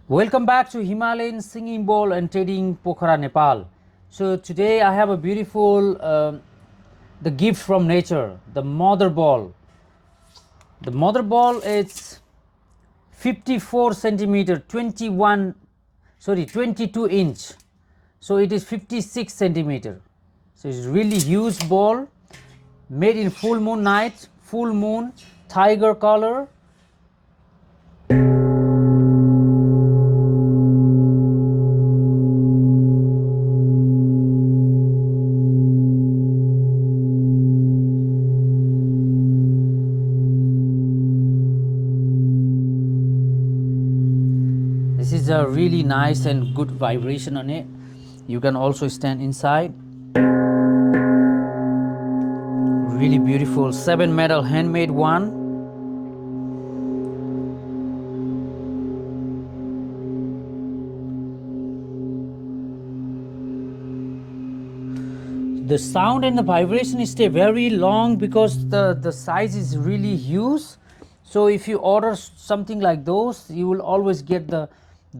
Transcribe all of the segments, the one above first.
Welcome back to Himalayan Singing Bowl and Trading Pokhara, Nepal. So today I have a beautiful the gift from nature, the mother ball. The mother ball is 54 centimeter, 22 inch. So it is 56 centimeter. So it's really huge ball, made in full moon night, full moon, tiger color. This is a really nice and good vibration on it. You can also stand inside. Really beautiful 7 metal handmade one. The sound and the vibration stay very long because the size is really huge. So if you order something like those, you will always get the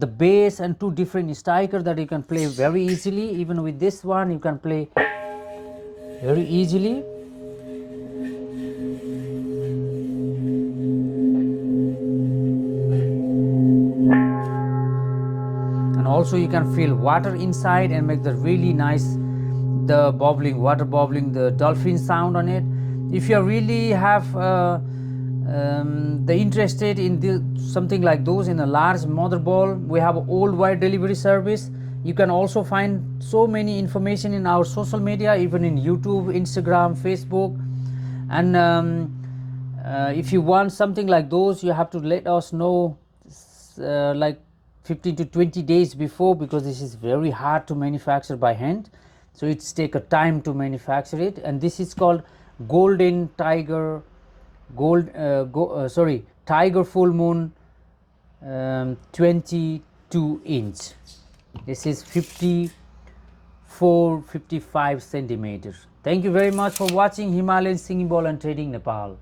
bass and two different stikers that you can play very easily. Even with this one you can play very easily. And also you can feel water inside and make the really nice the bubbling, water bubbling, the dolphin sound on it. If you really have the interested in something like those in a large mother ball, we have all wire delivery service. You can also find so many information in our social media, even in YouTube, Instagram, Facebook. And if you want something like those, you have to let us know like 15 to 20 days before, because this is very hard to manufacture by hand. So it's take a time to manufacture it. And this is called golden tiger tiger full moon 22 inch. This is 55 centimeters. Thank you very much for watching Himalayan Singing Bowl and Trading Nepal.